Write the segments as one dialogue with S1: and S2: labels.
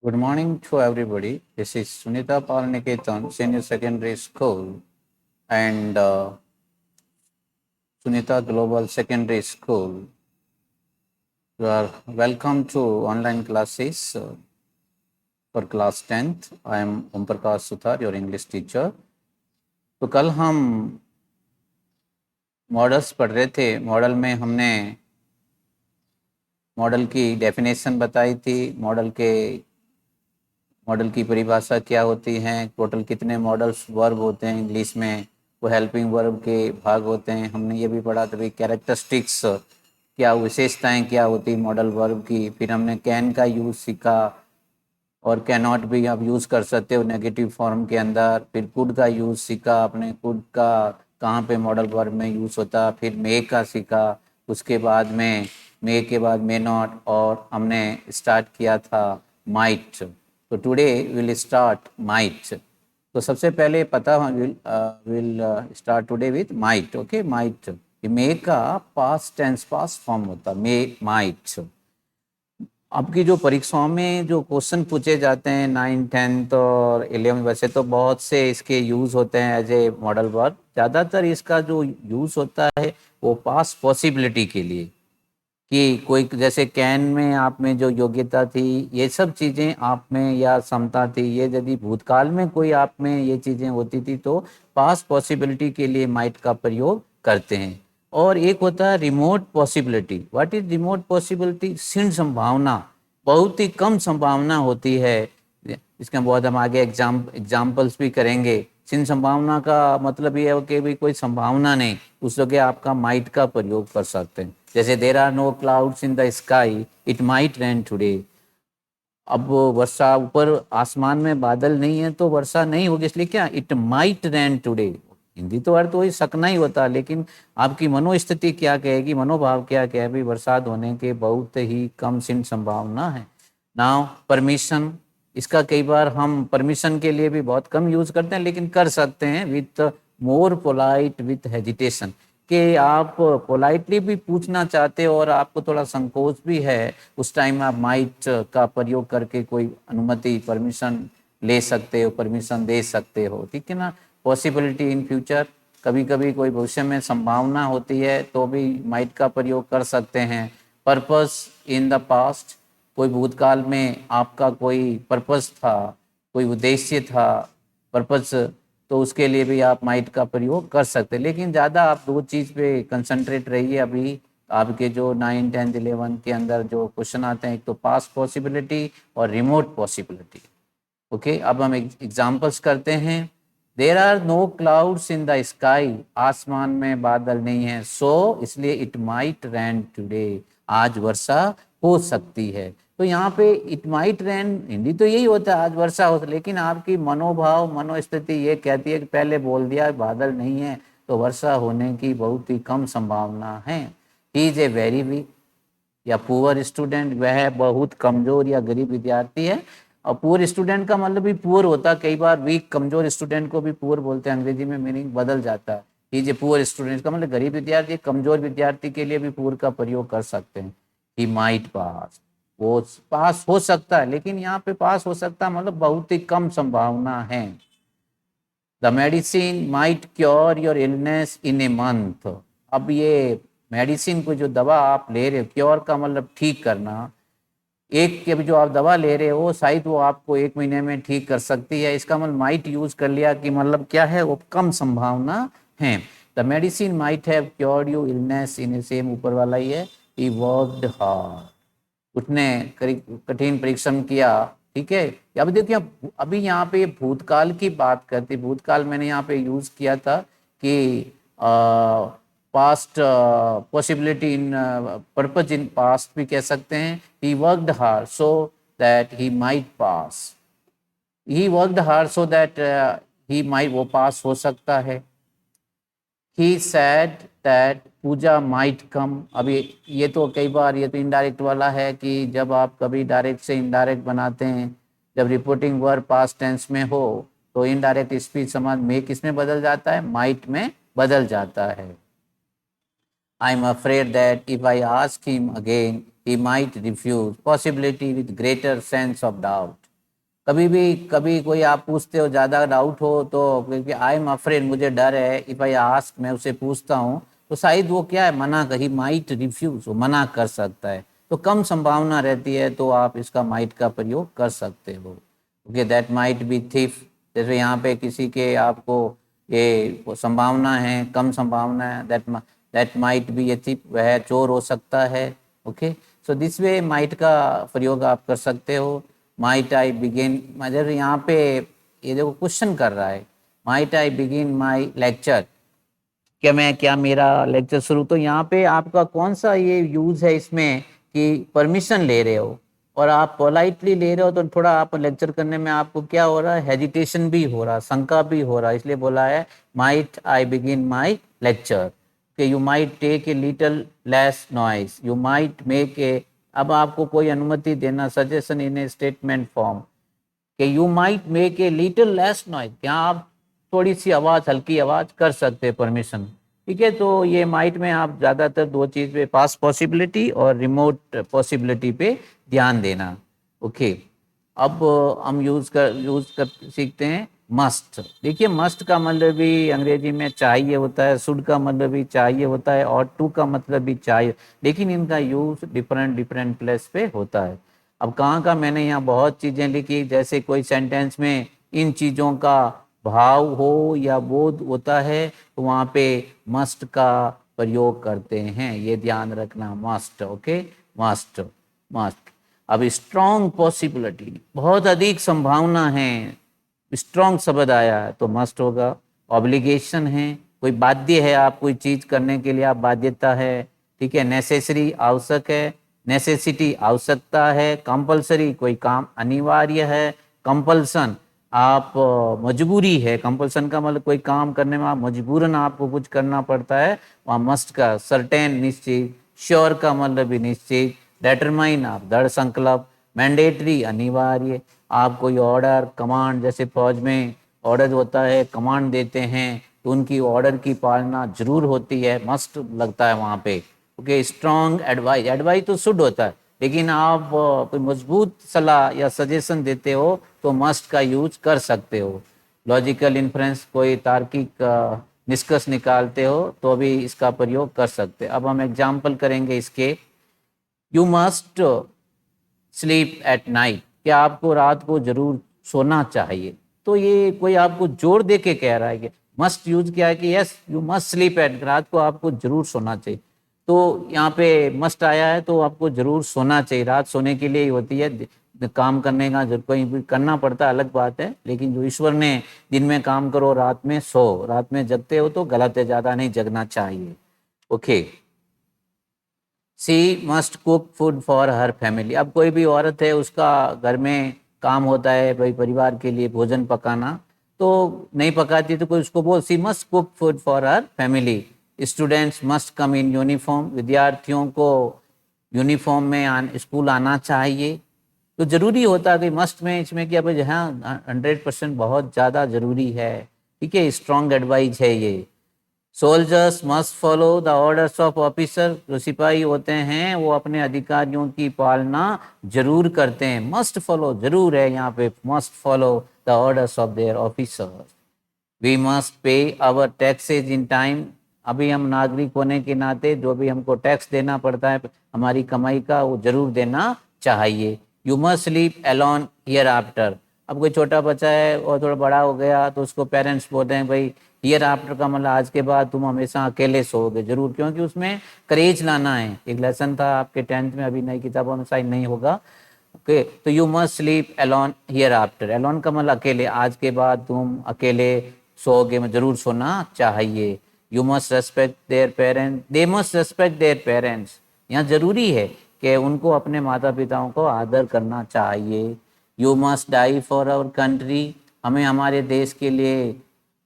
S1: Good morning to everybody. This is Sunita Palaniketan Senior Secondary School and Sunita Global Secondary School. You are welcome to online classes for class 10th. I am Om Prakash Suthar, your English teacher. तो कल हम models पढ़ रहे थे। Model में हमने model की definition बताई थी, मॉडल की परिभाषा क्या होती है, टोटल कितने मॉडल्स वर्ब होते हैं इंग्लिश में, वो हेल्पिंग वर्ब के भाग होते हैं। हमने ये भी पढ़ा था कैरेक्टरिस्टिक्स क्या विशेषताएं क्या होती मॉडल वर्ब की। फिर हमने कैन का यूज़ सीखा और कैन नॉट भी आप यूज़ कर सकते हो नेगेटिव फॉर्म के अंदर। फिर कुड का यूज़ सीखा आपने, कुड का कहाँ पे मॉडल वर्ब में यूज़ होता। फिर मे का सीखा, उसके बाद में मे के बाद मे नॉट, और हमने स्टार्ट किया था माइट। तो टुडे विल स्टार्ट माइट। तो सबसे पहले पता will start today with might. Okay, might may का पास्ट टेंस पास्ट फॉर्म होता मे माइट। आपकी जो परीक्षाओं में जो क्वेश्चन पूछे जाते हैं 9, 10th और 11, वैसे तो बहुत से इसके यूज़ होते हैं एज ए मॉडल वर्ब। ज़्यादातर इसका जो यूज़ होता है वो पास्ट पॉसिबिलिटी के लिए, कि कोई जैसे कैन में आप में जो योग्यता थी, ये सब चीज़ें आप में या क्षमता थी, ये यदि भूतकाल में कोई आप में ये चीज़ें होती थी तो पास्ट पॉसिबिलिटी के लिए माइट का प्रयोग करते हैं। और एक होता है remote possibility. What is remote possibility? क्षीण संभावना, बहुत ही कम संभावना होती है। इसका बहुत हम आगे एग्जाम्पल्स भी करेंगे। क्षीण संभावना का मतलब ये है कि भाई कोई संभावना नहीं, उस जगह आपका माइट का प्रयोग कर सकते हैं। जैसे there are no clouds in the sky, it might rain today. अब वर्षा, ऊपर आसमान में बादल नहीं है तो वर्षा नहीं होगी, इसलिए क्या it might rain today. Hindi तो अर्थ वही सकना ही होता, लेकिन आपकी मनोस्थिति क्या कहेगी, मनोभाव क्या कहे, बरसात होने के बहुत ही कम सिंह संभावना है। नाउ परमिशन, इसका कई बार हम परमिशन के लिए भी बहुत कम यूज करते हैं, लेकिन कर सकते हैं with more polite with hesitation, कि आप पोलाइटली भी पूछना चाहते हो और आपको थोड़ा संकोच भी है, उस टाइम आप माइट का प्रयोग करके कोई अनुमति परमिशन ले सकते हो, परमिशन दे सकते हो। ठीक है ना। पॉसिबिलिटी इन फ्यूचर, कभी कभी कोई भविष्य में संभावना होती है तो भी माइट का प्रयोग कर सकते हैं। पर्पस इन द पास्ट, कोई भूतकाल में आपका कोई पर्पस था, कोई उद्देश्य था, पर्पस, तो उसके लिए भी आप माइट का प्रयोग कर सकते हैं। लेकिन ज़्यादा आप दो चीज़ पे कंसंट्रेट रहिए। अभी आपके जो 9, 10, 11 के अंदर जो क्वेश्चन आते हैं, एक तो पास्ट पॉसिबिलिटी और रिमोट पॉसिबिलिटी। ओके, अब हम एग्जाम्पल्स करते हैं। There are no clouds in the sky, आसमान में बादल नहीं है, सो इसलिए इट माइट रेन टुडे, आज वर्षा हो सकती है। तो यहाँ पे इट माइट रेन, हिंदी तो यही होता है आज वर्षा हो, लेकिन आपकी मनोभाव मनोस्थिति ये कहती है कि पहले बोल दिया बादल नहीं है तो वर्षा होने की बहुत ही कम संभावना है। He is a very weak या पुअर स्टूडेंट, वह बहुत कमजोर या गरीब विद्यार्थी है। और पुअर स्टूडेंट का मतलब भी पुअर होता है, कई बार वीक कमजोर स्टूडेंट को भी पुअर बोलते हैं, अंग्रेजी में मीनिंग बदल जाता है। He is a poor student का मतलब गरीब विद्यार्थी, कमजोर विद्यार्थी के लिए भी पुअर का प्रयोग कर सकते हैं। ही माइट पास, वो पास हो सकता है, लेकिन यहाँ पे पास हो सकता है मतलब बहुत ही कम संभावना है। The medicine might cure your illness in a month, अब ये मेडिसिन को जो दवा आप ले रहे हो, क्योर का मतलब ठीक करना, एक के जो आप दवा ले रहे हो शायद वो आपको 1 महीने में ठीक कर सकती है, इसका मतलब माइट यूज कर लिया कि मतलब क्या है, वो कम संभावना है। The medicine might have cured you illness in, same ऊपर वाला ही है। ही वर्कड हार्ड, उसने कठिन परिश्रम किया। ठीक है, अब देखिए अभी यहाँ पे भूतकाल की बात करते, भूतकाल मैंने यहाँ पे यूज किया था कि past possibility in purpose in past भी कह सकते हैं। He worked hard so that he might pass, he worked hard so that he might, वो पास हो सकता है। He said that Pooja might come, अभी ये तो कई बार ये तो इनडायरेक्ट वाला है कि जब आप कभी डायरेक्ट से इनडायरेक्ट बनाते हैं, जब रिपोर्टिंग वर्ब पास्ट टेंस में हो तो इनडायरेक्ट स्पीच समाज में किस में बदल जाता है, माइट में बदल जाता है। I am afraid that if I ask him again he might refuse, possibility with greater sense of doubt. कभी कोई आप पूछते हो, ज़्यादा डाउट हो तो, क्योंकि आई एम अफ्रेड, मुझे डर है, इफ़ आई आस्क, मैं उसे पूछता हूँ तो शायद वो क्या है, मना कर, ही माइट रिफ्यूज, वो मना कर सकता है, तो कम संभावना रहती है, तो आप इसका माइट का प्रयोग कर सकते हो। Okay, that might be thief, जैसे यहाँ पे किसी के आपको ये संभावना है, कम संभावना है, that might be a thief, वह चोर हो सकता है। Okay, so this way might का प्रयोग आप कर सकते हो। माइट आई बिगिन, मतलब यहाँ पे ये देखो क्वेश्चन कर रहा है, might I begin my lecture, क्या मेरा लेक्चर शुरू, तो यहाँ पे आपका कौन सा ये यूज है इसमें कि परमिशन ले रहे हो और आप पोलाइटली ले रहे हो, तो थोड़ा आप लेक्चर करने में आपको क्या हो रहा है, हेजिटेशन भी हो रहा, शंका भी हो रहा है, इसलिए बोला है might I begin my lecture, कि you might take a little less noise, you might make a, अब आपको कोई अनुमति देना, suggestion in a statement form, कि you might make a little less noise, क्या आप थोड़ी सी आवाज़, हल्की आवाज़ कर सकते हैं, परमिशन। ठीक है, तो ये माइट में आप ज़्यादातर दो चीज़ पे, पास पॉसिबिलिटी और रिमोट पॉसिबिलिटी पे ध्यान देना। ओके, अब हम यूज़ कर सीखते हैं मस्ट। देखिए, मस्ट का मतलब भी अंग्रेजी में चाहिए होता है, शुड का मतलब भी चाहिए होता है, और टू का मतलब भी चाहिए, लेकिन इनका यूज़ डिफरेंट डिफरेंट प्लेस पे होता है। अब कहाँ का, मैंने यहाँ बहुत चीज़ें लिखी, जैसे कोई सेंटेंस में इन चीज़ों का भाव हो या बोध होता है, तो वहाँ पे मस्ट का प्रयोग करते हैं, ये ध्यान रखना, मस्ट। Okay, must, must. अब स्ट्रॉन्ग पॉसिबिलिटी, बहुत अधिक संभावना है, स्ट्रॉन्ग शब्द आया है तो मस्ट होगा। ऑब्लिगेशन है, कोई बाध्य है, आप कोई चीज़ करने के लिए आप बाध्यता है। ठीक है, नेसेसरी आवश्यक है, नेसेसिटी आवश्यकता है, कंपलसरी कोई काम अनिवार्य है, कंपल्सन आप मजबूरी है, कंपल्सन का मतलब कोई काम करने में आप मजबूरन आपको कुछ करना पड़ता है, वहाँ मस्ट का सर्टेन निश्चित, श्योर का मतलब भी निश्चित, डेटरमाइन आप दृढ़ संकल्प, मैंडेटरी अनिवार्य, आप कोई ऑर्डर कमांड, जैसे फौज में ऑर्डर होता है, कमांड देते हैं, तो उनकी ऑर्डर की पालना जरूर होती है, मस्ट लगता है वहाँ पे। ओके, स्ट्रॉन्ग एडवाइस, एडवाइस तो शुड होता है, लेकिन आप कोई मजबूत सलाह या सजेशन देते हो तो मस्ट का यूज कर सकते हो। लॉजिकल इन्फ्रेंस, कोई तार्किक निष्कर्ष निकालते हो तो भी इसका प्रयोग कर सकते हैं। अब हम एग्जाम्पल करेंगे इसके। You must sleep at night, क्या आपको रात को जरूर सोना चाहिए, तो ये कोई आपको जोर दे के कह रहा है कि मस्ट यूज किया है कि yes you must sleep at, रात को आपको जरूर सोना चाहिए, तो यहाँ पे मस्ट आया है तो आपको जरूर सोना चाहिए, रात सोने के लिए ही होती है, काम करने का जब कोई भी करना पड़ता है अलग बात है, लेकिन जो ईश्वर ने दिन में काम करो रात में सो, रात में जगते हो तो गलत है, ज़्यादा नहीं जगना चाहिए। Okay, she must cook food for her family, अब कोई भी औरत है उसका घर में काम होता है भाई परिवार के लिए भोजन पकाना, तो नहीं पकाती तो कोई उसको बोल, she must cook food for her family. Students must come in uniform, विद्यार्थियों को यूनिफॉर्म में स्कूल आना चाहिए, तो जरूरी होता है कि मस्ट में इसमें क्या भाई, हाँ 100% बहुत ज़्यादा जरूरी है। ठीक है, स्ट्रॉन्ग एडवाइस है ये। Soldiers must follow the orders of officer, जो सिपाही होते हैं वो अपने अधिकारियों की पालना जरूर करते हैं, मस्ट फॉलो जरूर है यहाँ पे, must follow the orders of their officers. We must pay our taxes in time, अभी हम नागरिक होने के नाते जो भी हमको टैक्स देना पड़ता है हमारी कमाई का, वो जरूर देना चाहिए। You must sleep alone here after, अब कोई छोटा बच्चा है और थोड़ा बड़ा हो गया तो उसको पेरेंट्स बोलते हैं भाई हियर आफ्टर का मतलब आज के बाद तुम हमेशा अकेले सोओगे जरूर, क्योंकि उसमें करेज लाना है, एक लेसन था आपके 10th में, अभी नई किताबों में शायद नहीं होगा। ओके, तो you must sleep alone here after, alone का मतलब अकेले, आज के बाद तुम अकेले सोओगे, में जरूर सोना चाहिए। You must respect their parents, they must respect their parents, यहाँ जरूरी है कि उनको अपने माता पिताओं को आदर करना चाहिए। You must die for our country, हमें हमारे देश के लिए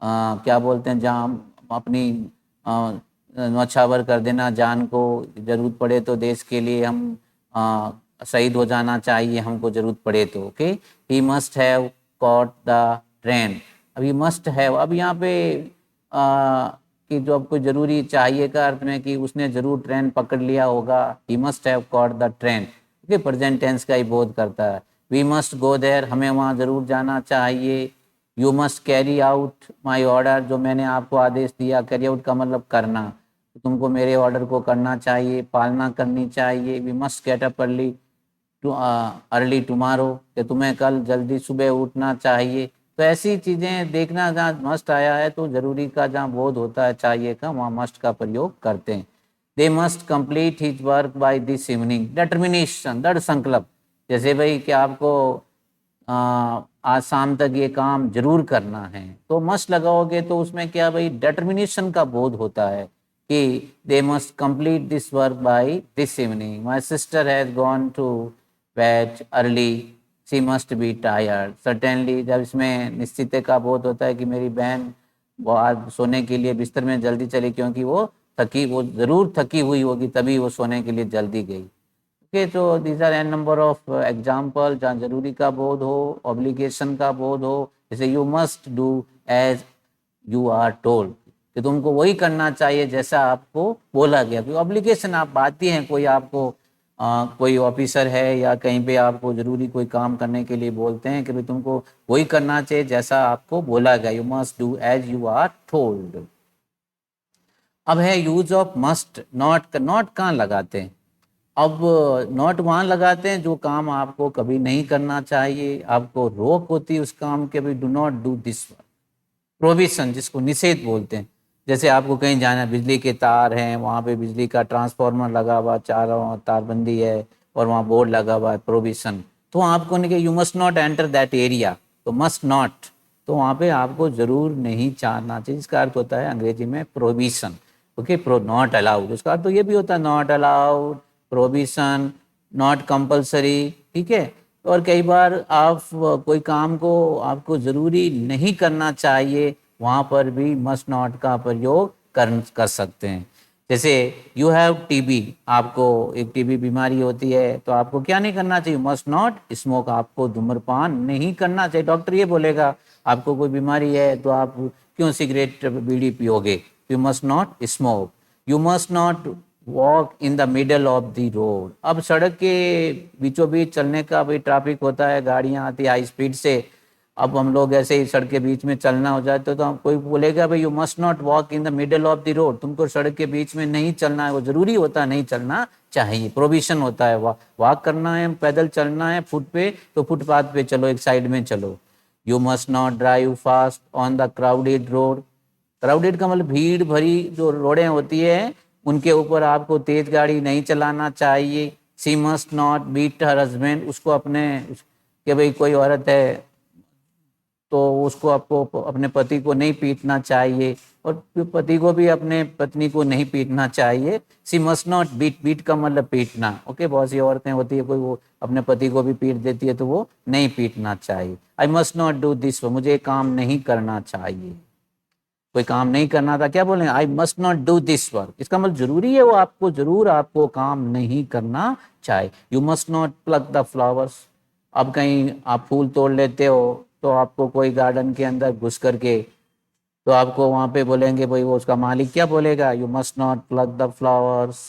S1: क्या बोलते हैं, जहाँ हम अपनी न्यौछावर कर देना जान को, जरूरत पड़े तो देश के लिए हम शहीद हो जाना चाहिए हमको जरूरत पड़े तो। Okay, he must have caught the train, अभी मस्ट हैव, अब यहाँ पे कि जो आपको जरूरी चाहिए का अर्थ में कि उसने जरूर ट्रेन पकड़ लिया होगा, he must have caught the train. Okay, present tense का ही बोध करता है। वी मस्ट गो देयर, हमें वहाँ ज़रूर जाना चाहिए। You must carry out my order, जो मैंने आपको आदेश दिया, कैरी आउट का मतलब करना, तो तुमको मेरे ऑर्डर को करना चाहिए, पालना करनी चाहिए। We must get up early tomorrow, कि तुम्हें कल जल्दी सुबह उठना चाहिए। तो ऐसी चीज़ें देखना, जहाँ मस्ट आया है तो ज़रूरी का जहाँ बोध होता है चाहिए का, वहाँ मस्ट का प्रयोग करते हैं। दे must complete his work by this evening, determination, दृढ़ संकल्प, जैसे भाई कि आपको आज शाम तक ये काम जरूर करना है, तो मस्ट लगाओगे तो उसमें क्या भाई डिटर्मिनेशन का बोध होता है कि they must complete this work by this evening. My sister has gone to bed early, she must be tired. Certainly, जब इसमें निश्चित का बोध होता है कि मेरी बहन वो आज सोने के लिए बिस्तर में जल्दी चली, क्योंकि वो वो जरूर थकी हुई होगी, तभी वो सोने के लिए जल्दी गई। ओके, तो these are an number of example जहाँ जरूरी का बोध हो, ऑब्लिगेशन का बोध हो, जैसे you must do as you are told, कि तुमको वही करना चाहिए जैसा आपको बोला गया। क्योंकि ऑब्लिगेशन आप बात हैं, कोई आपको कोई ऑफिसर है या कहीं पे आपको जरूरी कोई काम करने के लिए बोलते हैं कि भाई तुमको वही करना चाहिए जैसा आपको बोला गया, you must do as you are told. अब है use of must. Not, not कहाँ लगाते हैं? अब नॉट वहाँ लगाते हैं जो काम आपको कभी नहीं करना चाहिए, आपको रोक होती है उस काम के, भी do not do this. Provision, जिसको निषेध बोलते हैं, जैसे आपको कहीं जाना है, बिजली के तार हैं, वहाँ पे बिजली का ट्रांसफार्मर लगा हुआ, चारों तारबंदी है और वहाँ बोर्ड लगा हुआ है प्रोविशन, तो आपको नहीं कि you must not enter that area, तो मस्ट नॉट, तो वहाँ पे आपको जरूर नहीं जाना चाहिए, जिसका अर्थ होता है अंग्रेजी में provision. Okay, pro not allowed, उसका अर्थ तो ये भी होता है not allowed, provision, not compulsory. ठीक है, और कई बार आप कोई काम को आपको ज़रूरी नहीं करना चाहिए, वहाँ पर भी मस्ट नॉट का प्रयोग कर सकते हैं। जैसे यू हैव टीबी, आपको एक टीबी बीमारी होती है, तो आपको क्या नहीं करना चाहिए? मस्ट नॉट स्मोक, आपको धूम्रपान नहीं करना चाहिए। डॉक्टर ये बोलेगा आपको कोई बीमारी है तो आप क्यों सिगरेट बीड़ी पियोगे? You must not smoke. You must not walk in the middle of the road. अब सड़क के बीचों बीच चलने का भाई ट्रैफिक होता है, गाड़ियां आती है हाई स्पीड से, अब हम लोग ऐसे ही सड़क के बीच में चलना हो जाए तो हम कोई बोलेगा भाई you must not walk in the middle of the road, तुमको सड़क के बीच में नहीं चलना है, वो जरूरी होता है, नहीं चलना चाहिए, प्रोविशन होता है। वॉक करना है, पैदल चलना है फुट पे, तो फुटपाथ पे चलो, एक साइड में चलो। You must not drive fast on the crowded road. Crowded का मतलब भीड़ भरी जो रोडें होती है उनके ऊपर आपको तेज गाड़ी नहीं चलाना चाहिए। She must not beat her husband, उसको अपने कि भाई कोई औरत है तो उसको आपको अपने पति को नहीं पीटना चाहिए, और पति को भी अपने पत्नी को नहीं पीटना चाहिए। She must not beat, beat का मतलब पीटना। ओके, बहुत सी औरतें होती है कोई वो अपने पति को भी पीट देती है, तो वो नहीं पीटना चाहिए। I must not do this, मुझे काम नहीं करना चाहिए, कोई काम नहीं करना था, क्या बोलेंगे? I must not do this work, इसका मतलब जरूरी है वो आपको जरूर आपको काम नहीं करना चाहिए। You must not plug the flowers. अब कहीं आप फूल तोड़ लेते हो तो आपको कोई गार्डन के अंदर घुस करके, तो आपको वहां पे बोलेंगे भाई, वो उसका मालिक क्या बोलेगा? You must not plug the flowers.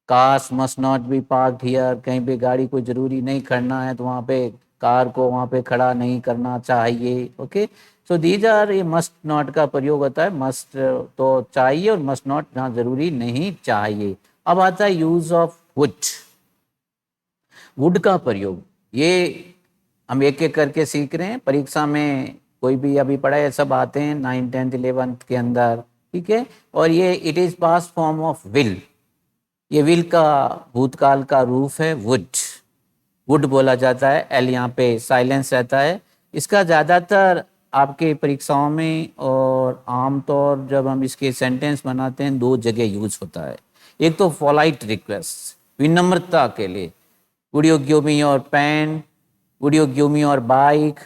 S1: Cars must not be parked here, कहीं पे गाड़ी कोई जरूरी नहीं खड़ना है तो वहाँ पे कार को वहाँ पे खड़ा नहीं करना चाहिए। ओके, सो दीज आर, ये मस्ट नॉट का प्रयोग होता है, मस्ट तो चाहिए और मस्ट नॉट जहाँ जरूरी नहीं चाहिए। अब आता है यूज ऑफ वुड। वुड का प्रयोग, ये हम एक एक करके सीख रहे हैं, परीक्षा में कोई भी अभी पढ़ा है, सब आते हैं 9th 10th 11th के अंदर। ठीक है, और ये it is past form of will, ये विल का भूतकाल का रूप है वुड। वुड बोला जाता है, एल यहाँ पे साइलेंस रहता है। इसका ज़्यादातर आपके परीक्षाओं में और आमतौर जब हम इसके सेंटेंस बनाते हैं, दो जगह यूज होता है। एक तो पोलाइट रिक्वेस्ट, विनम्रता के लिए, would you give me your pen, would you give me your bike,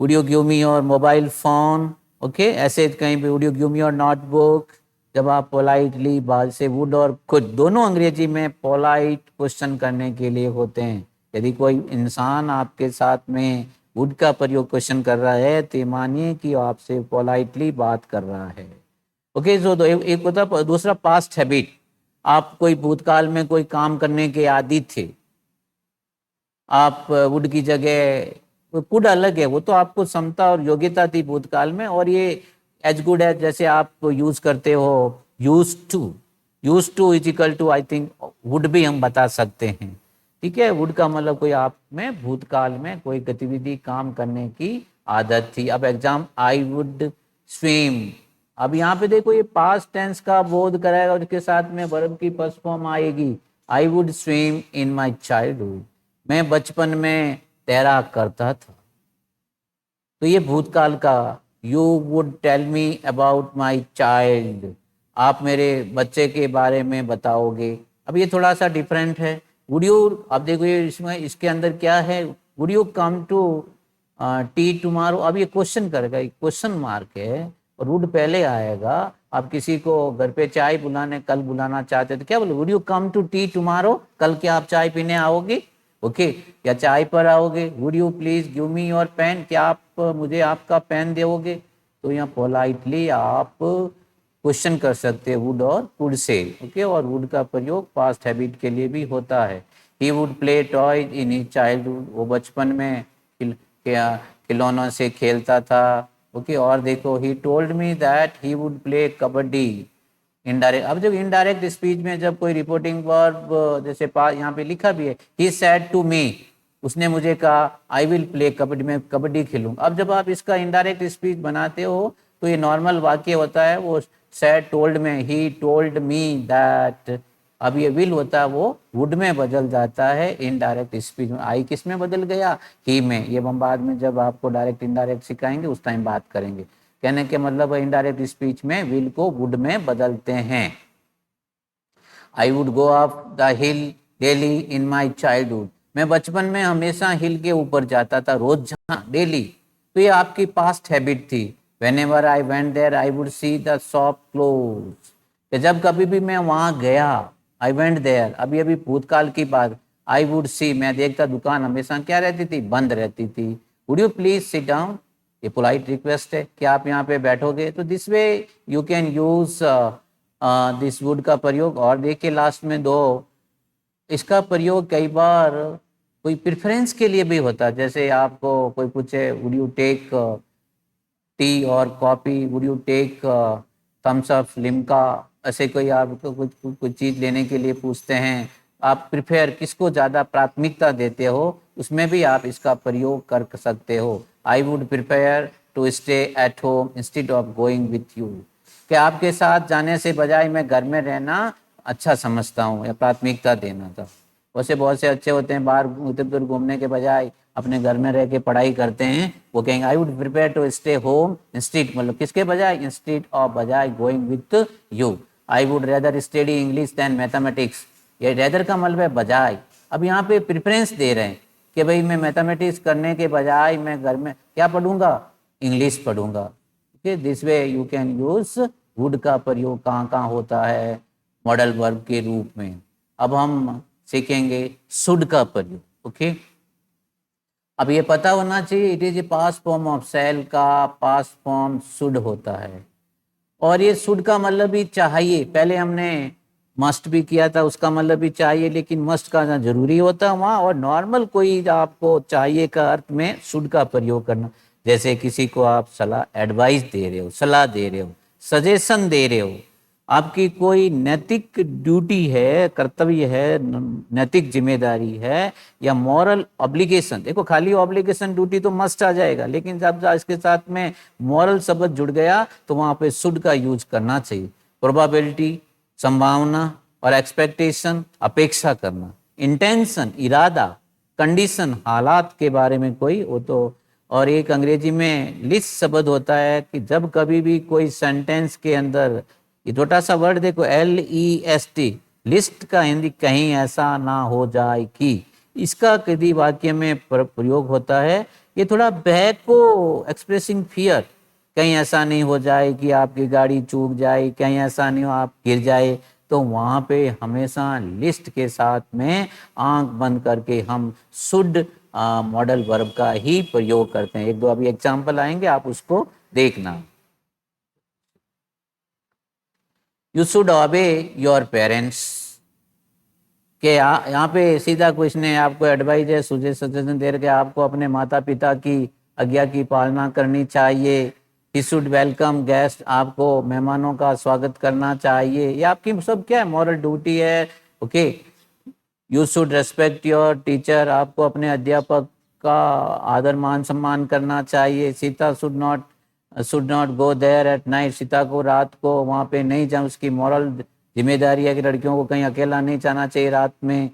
S1: would you give me your mobile phone. Okay, ऐसे कहीं पे would you give me your notebook, जब आप पोलाइटली बात से, वुड और कुड दोनों अंग्रेजी में पोलाइट क्वेश्चन करने के लिए होते हैं। यदि कोई इंसान आपके साथ में वुड का प्रयोग क्वेश्चन कर रहा है तो मानिए कि आपसे पोलाइटली बात कर रहा है। ओके, सो एक होता, दूसरा पास्ट हैबिट, आप कोई भूतकाल में कोई काम करने के आदी थे, आप वुड की जगह कुड अलग है, वो तो आपको क्षमता और योग्यता थी भूतकाल में, और ये एज गुड एज जैसे आप यूज करते हो use to is equal to I think would भी हम बता सकते हैं। ठीक है, वुड का मतलब कोई आप में भूतकाल में कोई गतिविधि काम करने की आदत थी। अब एग्जाम आई वुड स्विम, अब यहाँ पे देखो ये पास्ट टेंस का बोध कराएगा, उसके साथ में वर्ब की फर्स्ट फॉर्म आएगी। I would swim in my childhood, मैं बचपन में तैरा करता था। तो ये भूतकाल का, you would tell me about my child, आप मेरे बच्चे के बारे में बताओगे। अब ये थोड़ा सा डिफरेंट है। वुड यू, अब देखो ये इसमें इसके अंदर क्या है, would you come to tea tomorrow, अब ये क्वेश्चन करेगा, क्वेश्चन मार्क है और वुड पहले आएगा। आप किसी को घर पे चाय बुलाने कल बुलाना चाहते तो क्या बोले, would you come to tea tomorrow, कल क्या आप चाय पीने आओगे, ओके या चाय पर आओगे। Would you please give me your pen, क्या आप मुझे आपका पेन दोगे। तो यहाँ पोलाइटली आप क्वेश्चन कर सकते हैं वुड और कुड से, ओके। और वुड का प्रयोग पास्ट हैबिट के लिए भी होता है। He would play toys in his childhood, वो बचपन में खिलौनों से खेलता था, ओके। और देखो he told me that he would play kabaddi, indirect. अब जब इनडायरेक्ट स्पीच में जब कोई रिपोर्टिंग वर्ब जैसे यहाँ पे लिखा भी है, ही सेड टू मी, उसने मुझे कहा आई विल प्ले कबड्डी, मैं कबड्डी खेलूंगा। अब जब आप इसका इनडायरेक्ट स्पीच बनाते हो तो ये नॉर्मल वाक्य होता है, वो सेड टोल्ड में, ही टोल्ड मी दैट। अब ये विल होता है वो वुड में बदल जाता है इनडायरेक्ट स्पीच में। आई किस में बदल गया, ही में। ये हम बाद में जब आपको डायरेक्ट इनडायरेक्ट सिखाएंगे उस टाइम बात करेंगे। कहने के मतलब इनडायरेक्ट स्पीच में विल को वुड में बदलते हैं। I would go up the hill daily in my childhood, मैं बचपन में हमेशा हिल के ऊपर जाता था, रोज जहाँ डेली। तो ये आपकी पास्ट हैबिट थी। Whenever I went there I would see the shop close, कि जब कभी भी मैं वहां गया, आई वेंट देयर, अभी अभी भूतकाल की बात, आई वुड सी, मैं देखता दुकान हमेशा क्या रहती थी, बंद रहती थी। Would you please sit down, ये पोलाइट रिक्वेस्ट है कि आप यहाँ पे बैठोगे। तो this way you can use this would का प्रयोग। और देखिए लास्ट में दो, इसका प्रयोग कई बार कोई प्रेफरेंस के लिए भी होता है। जैसे आपको कोई पूछे वुड यू टेक टी और coffee, would you take Thums Up Limca, ऐसे कोई आपको कुछ चीज़ लेने के लिए पूछते हैं, आप प्रिफेयर किसको ज़्यादा प्राथमिकता देते हो, उसमें भी आप इसका प्रयोग कर सकते हो। I would prefer to stay at home instead of going with you, कि आपके साथ जाने से बजाय मैं घर में रहना अच्छा समझता हूँ या प्राथमिकता देना था। वैसे बहुत से अच्छे होते हैं, बाहर उधर उधर घूमने के बजाय अपने घर में रह के पढ़ाई करते हैं, वो कहेंगे I would prepare to stay home instead, मतलब किसके बजाय, इंस्टीड ऑफ बजाय going with you. I would rather study English than mathematics, ये रेदर का मतलब है बजाय। अब यहाँ पे प्रेफरेंस दे रहे हैं कि भाई मैं मैथमेटिक्स करने के बजाय मैं घर में क्या पढ़ूंगा, इंग्लिश पढ़ूंगा। Okay, this way you can use would का प्रयोग कहाँ कहाँ होता है, मॉडल वर्ब के रूप में। अब हम सीखेंगे शुड का प्रयोग, ओके। अब ये पता होना चाहिए, it is a past form of shall का पास्ट फॉर्म शुड होता है। और ये शुड का मतलब भी चाहिए, पहले हमने मस्ट भी किया था, उसका मतलब भी चाहिए, लेकिन मस्ट का ना जरूरी होता है वहाँ, और नॉर्मल कोई आपको चाहिए का अर्थ में शुड का प्रयोग करना। जैसे किसी को आप सलाह एडवाइस दे रहे हो, सलाह दे रहे हो, सजेशन दे रहे हो, आपकी कोई नैतिक ड्यूटी है, कर्तव्य है, नैतिक जिम्मेदारी है, या मॉरल ऑब्लिगेशन। देखो खाली ऑब्लिगेशन ड्यूटी तो मस्ट आ जाएगा, लेकिन जब इसके साथ में मॉरल शब्द जुड़ गया तो वहां पे शुड का यूज करना चाहिए। प्रोबेबिलिटी संभावना, और एक्सपेक्टेशन अपेक्षा करना, इंटेंशन इरादा, कंडीशन हालात के बारे में कोई वो तो। और एक अंग्रेजी में लिस्ट शब्द होता है कि जब कभी भी कोई सेंटेंस के अंदर, ये छोटा सा वर्ड देखो LEST, लिस्ट का हिंदी कहीं ऐसा ना हो जाए कि, इसका यदि वाक्य में प्रयोग होता है, ये थोड़ा भय को एक्सप्रेसिंग फियर, कहीं ऐसा नहीं हो जाए कि आपकी गाड़ी चूक जाए, कहीं ऐसा नहीं हो आप गिर जाए, तो वहां पे हमेशा लिस्ट के साथ में आंख बंद करके हम शुड मॉडल वर्ब का ही प्रयोग करते हैं। एक दो अभी एग्जाम्पल आएंगे, आप उसको देखना। यू शुड ओबे योर पेरेंट्स, कि यहाँ पे सीधा क्वेश्चन है, आपको एडवाइस है, सजेशन दे रहे आपको अपने माता पिता की आज्ञा की पालना करनी चाहिए। ही शुड वेलकम गेस्ट, आपको मेहमानों का स्वागत करना चाहिए। ये आपकी सब क्या है, मॉरल ड्यूटी है। Okay, you should respect your teacher, आपको अपने अध्यापक का आदर मान सम्मान करना चाहिए। Sita should not go there at night, Sita को रात को वहाँ पे नहीं जाना, उसकी मॉरल जिम्मेदारी है कि लड़कियों को कहीं अकेला नहीं जाना चाहिए रात में।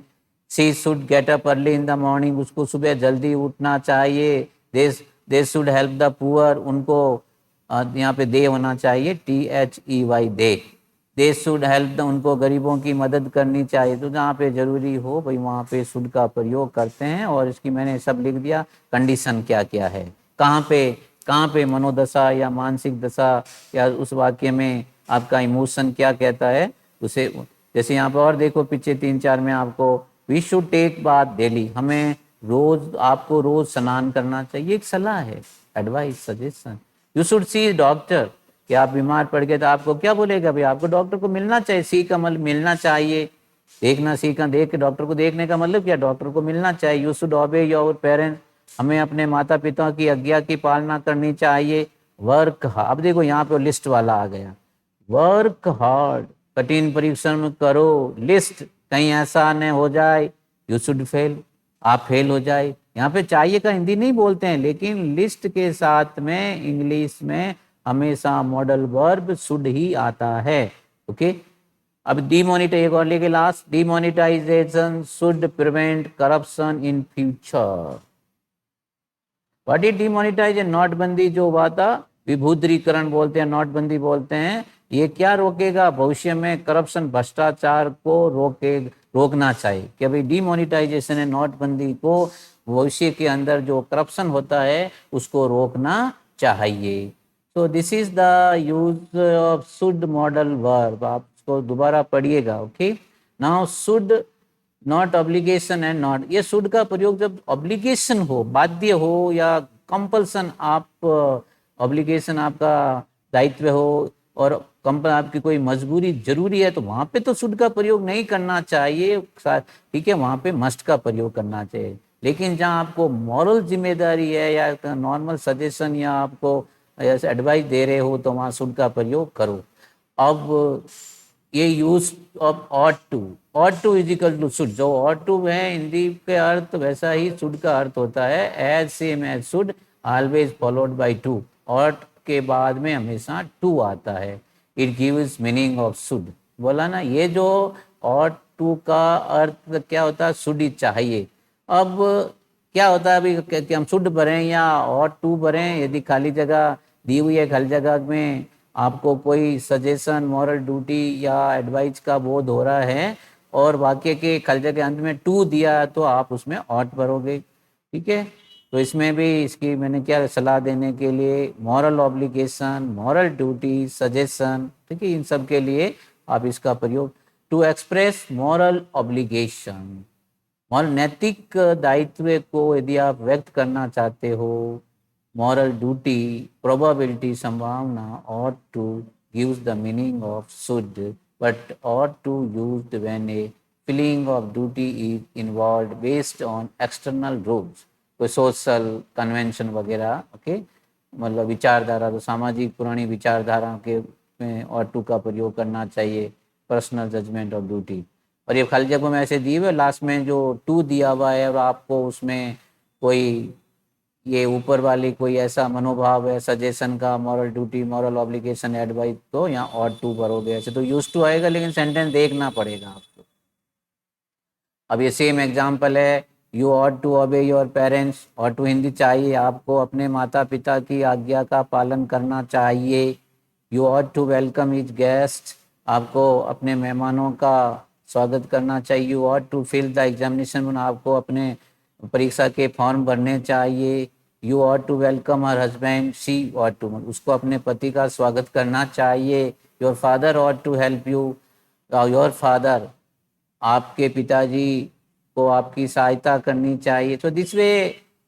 S1: She should get up early in the morning, उसको सुबह जल्दी उठना चाहिए। They should help the poor, उनको यहाँ पे दे होना चाहिए, THEY दे शुड हेल्प, उनको गरीबों की मदद करनी चाहिए। तो जहाँ पे जरूरी हो भाई वहाँ पे शुड का प्रयोग करते हैं। और इसकी मैंने सब लिख दिया, कंडीशन क्या क्या है, कहाँ पे मनोदशा या मानसिक दशा या उस वाक्य में आपका इमोशन क्या कहता है उसे। जैसे यहाँ पर और देखो पीछे 3-4 में आपको, we should take bath daily, हमें आपको रोज स्नान करना चाहिए, एक सलाह है, advice, suggestion. You should see doctor, कि आप बीमार पड़ गए तो आपको क्या बोलेगा भाई, आपको डॉक्टर को मिलना चाहिए। सी का मतलब मिलना चाहिए, देखना, सी का देख के डॉक्टर को देखने का मतलब क्या, डॉक्टर को मिलना चाहिए। यू शुड ओबे योर पेरेंट्स, हमें अपने माता पिता की आज्ञा की पालना करनी चाहिए। वर्क, अब देखो यहाँ पे लिस्ट वाला आ गया, वर्क हार्ड, कठिन परिश्रम करो। लिस्ट, कहीं ऐसा न हो जाए यू शुड फेल, आप फेल हो जाए। यहाँ पे चाहिए का हिंदी नहीं बोलते हैं, लेकिन लिस्ट के साथ में इंग्लिश में हमेशा मॉडल वर्ब शुड ही आता है। ओके, अब डीमोनिटाइज, एक और लेके last, demonetisation should prevent corruption in future. What is demonetisation, नोटबंदी जो हुआ था, विभुद्रीकरण बोलते हैं, नोटबंदी बोलते हैं, ये क्या रोकेगा, भविष्य में करप्शन, भ्रष्टाचार को रोकना चाहिए। कि भाई डीमोनिटाइजेशन है, नोटबंदी को भविष्य के अंदर जो करप्शन होता है उसको रोकना चाहिए। तो this is the use of should modal verb, आप इसको दोबारा पढ़िएगा। Okay, now should not obligation and not, ये शुड का प्रयोग जब ऑब्लिगेशन हो, बाध्य हो या कंपल्सन, आप ऑब्लिगेशन आपका दायित्व हो और आपकी कोई मजबूरी जरूरी है, तो वहां पे तो शुड का प्रयोग नहीं करना चाहिए, ठीक है, वहां पे मस्ट का प्रयोग करना चाहिए। लेकिन जहां आपको मॉरल जिम्मेदारी है या नॉर्मल सजेशन या आपको एडवाइस दे रहे हो तो वहां शुड का प्रयोग करो। अब ये use of ought to is equal to should, जो ऑट टू है हिंदी के अर्थ वैसा ही शुड का अर्थ होता है, as same as should always followed by to, ought के बाद में हमेशा टू आता है। It gives meaning of should, बोला ना, ये जो ऑट टू का अर्थ क्या होता है, शुड ही चाहिए। अब क्या होता है अभी कि हम शुड भरें या ऑट टू भरें, यदि खाली जगह दी हुई है, खाली जगह में आपको कोई सजेशन, मॉरल ड्यूटी या एडवाइस का बोध हो रहा है और वाक्य के खाली जगह के अंत में टू दिया तो आप उसमें ऑट भरोगे। ठीक है, तो इसमें भी इसकी मैंने क्या सलाह देने के लिए, moral obligation, moral duty, suggestion, ठीक है, इन सब के लिए आप इसका प्रयोग। To express moral obligation, moral नैतिक दायित्व को यदि आप व्यक्त करना चाहते हो, मॉरल ड्यूटी, प्रोबेबिलिटी, संभावना, ought to gives the meaning of should, but ought to used when a feeling of duty is involved based on external rules, कोई सोशल कन्वेंशन वगैरह। ओके, मतलब विचारधारा, तो सामाजिक पुरानी विचारधारा के में ought to का प्रयोग करना चाहिए, पर्सनल जजमेंट ऑफ ड्यूटी। और ये खाली जगह में ऐसे दिए हुए लास्ट में जो टू दिया हुआ है और आपको उसमें कोई ये ऊपर वाली कोई ऐसा मनोभाव है सजेशन का, moral duty, moral obligation, advice, तो यहाँ ऑट टू भरोगे। ऐसे तो यूज टू आएगा लेकिन सेंटेंस देखना पड़ेगा आपको। अब ये सेम एग्जाम्पल है, you ought to obey your parents, ought to Hindi चाहिए, आपको अपने माता पिता की आज्ञा का पालन करना चाहिए। You ought to welcome his guest, आपको अपने मेहमानों का स्वागत करना चाहिए। You ought to fill the examination, आपको अपने परीक्षा के फॉर्म भरने चाहिए। You ought to welcome her husband, she ought to, उसको अपने पति का स्वागत करना चाहिए। Your father ought to help you, your father, आपके पिताजी को आपकी सहायता करनी चाहिए। तो दिस वे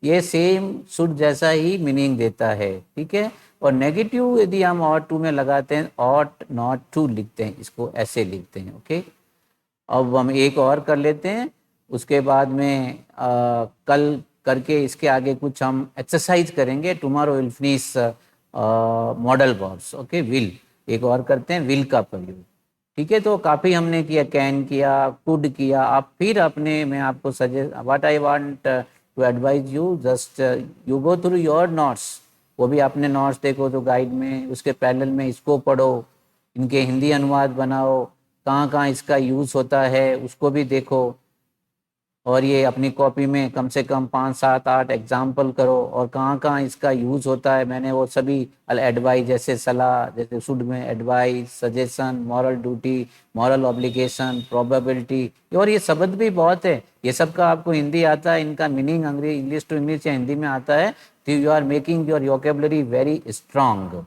S1: ये सेम शुड जैसा ही मीनिंग देता है। ठीक है, और नेगेटिव यदि हम ऑट टू में लगाते हैं, ऑट नॉट टू लिखते हैं, इसको ऐसे लिखते हैं। ओके, अब हम एक और कर लेते हैं, उसके बाद में कल करके इसके आगे कुछ हम एक्सरसाइज करेंगे। Tomorrow will finish modal verbs. Okay, will एक और करते हैं, विल का प्रयोग। ठीक है, तो काफ़ी हमने किया, कैन किया, कुड किया। आप फिर अपने, मैं आपको suggest what I want to advise you, just you go through your notes. वो भी अपने नोट्स देखो जो गाइड में, उसके पैरेलल में इसको पढ़ो, इनके हिंदी अनुवाद बनाओ, कहाँ कहाँ इसका यूज़ होता है उसको भी देखो, और ये अपनी कॉपी में कम से कम 5, 7, 8 एग्जाम्पल करो, और कहाँ कहाँ इसका यूज़ होता है मैंने वो सभी एडवाइस, जैसे सलाह, जैसे शुड में advice, suggestion, moral duty, moral obligation, probability, और ये शब्द भी बहुत है, ये सब का आपको हिंदी आता है, इनका मीनिंग अंग्रेजी, इंग्लिश टू इंग्लिश या हिंदी में आता है, तो you are making your vocabulary very strong.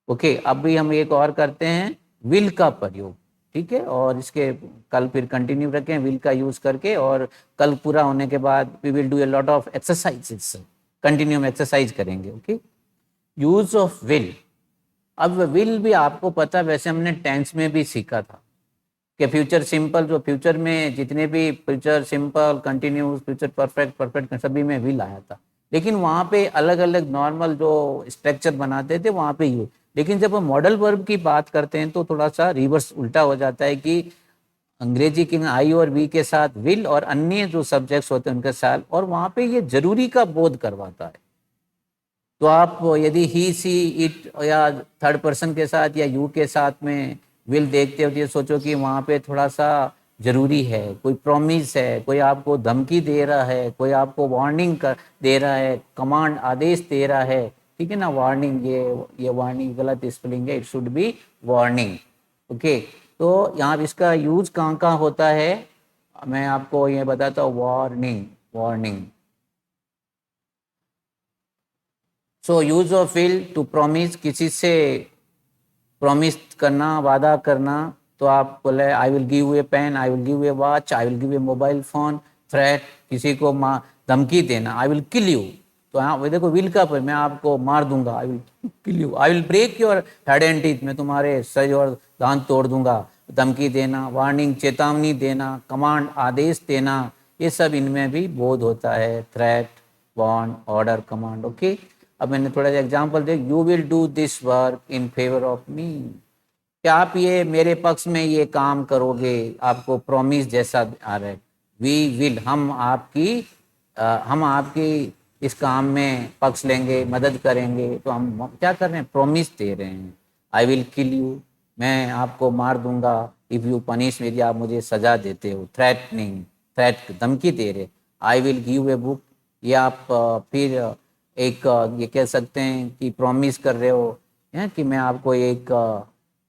S1: Okay, अब भी हम एक और करते हैं, विल का प्रयोग। ठीक है, और इसके कल फिर कंटिन्यू रखें विल का यूज करके, और कल पूरा होने के बाद we will do a lot of exercises, continue में एक्सरसाइज करेंगे। Okay, use of will. अब विल भी आपको पता, वैसे हमने टेंस में भी सीखा था कि फ्यूचर सिंपल, जो फ्यूचर में जितने भी future simple, continuous, future perfect, perfect सभी में विल आया था, लेकिन वहाँ पे अलग अलग नॉर्मल जो स्ट्रक्चर बनाते थे वहाँ पे यूज। लेकिन जब हम मॉडल वर्ब की बात करते हैं तो थोड़ा सा रिवर्स उल्टा हो जाता है कि अंग्रेजी के आई और वी के साथ विल और अन्य जो सब्जेक्ट्स होते हैं उनके साथ, और वहाँ पे ये जरूरी का बोध करवाता है। तो आप यदि ही, सी, इट या थर्ड पर्सन के साथ या यू के साथ में विल देखते हो तो ये सोचो कि वहाँ पे थोड़ा सा जरूरी है, कोई प्रॉमिस है, कोई आपको धमकी दे रहा है, कोई आपको वार्निंग कर दे रहा है, कमांड आदेश दे रहा है। ठीक है ना, वार्निंग, ये वार्निंग गलत स्पेलिंग है, it should be warning. Okay, तो यहाँ इसका यूज कहाँ कहाँ होता है, मैं आपको ये बताता हूँ, warning, warning. So use of will to promise, किसी से प्रॉमिस करना, वादा करना, तो आप बोले I will give a pen, I will give a watch, I will give a mobile phone. Threat, किसी को धमकी देना, आई विल किल यू। तो हाँ देखो विल का पर, मैं आपको मार दूंगा, I will kill you, I will break your head and teeth, मैं तुम्हारे सर और दांत तोड़ दूंगा। धमकी देना, वार्निंग, चेतावनी देना, कमांड, आदेश देना, ये सब इनमें भी बोध होता है, threat, warn, order, command. Okay, अब मैंने थोड़ा सा एग्जांपल दे, you will do this work in favour of me, क्या आप ये मेरे पक्ष में ये काम करोगे, आपको प्रॉमिस जैसा आ रहा है। वी विल, हम आपकी इस काम में पक्ष लेंगे, मदद करेंगे, तो हम क्या कर रहे हैं, प्रॉमिस दे रहे हैं। आई विल किल यू, मैं आपको मार दूंगा, इफ़ यू पनिश, यदि आप मुझे सजा देते हो। थ्रेटनिंग, थ्रेट, धमकी दे रहे। आई विल गिव ए बुक, ये आप फिर एक ये कह सकते हैं कि प्रॉमिस कर रहे हो कि मैं आपको एक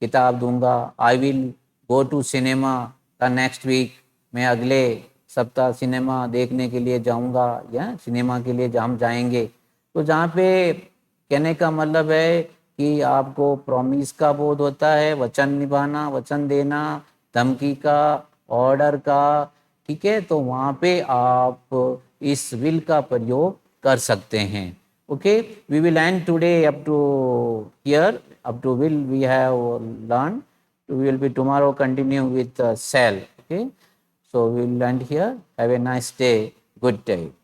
S1: किताब दूंगा। I will go to cinema the next week, मैं अगले सप्ताह सिनेमा देखने के लिए जाऊंगा, या सिनेमा के लिए हम जाएंगे। तो जहाँ पे कहने का मतलब है कि आपको प्रॉमिस का बोध होता है, वचन निभाना, वचन देना, धमकी का, ऑर्डर का। ठीक है, तो वहाँ पे आप इस विल का प्रयोग कर सकते हैं। Okay, we will end today up to here, up to will we have learned. We will be tomorrow continue with shall. Okay, so we will end here. Have a nice day. Good day.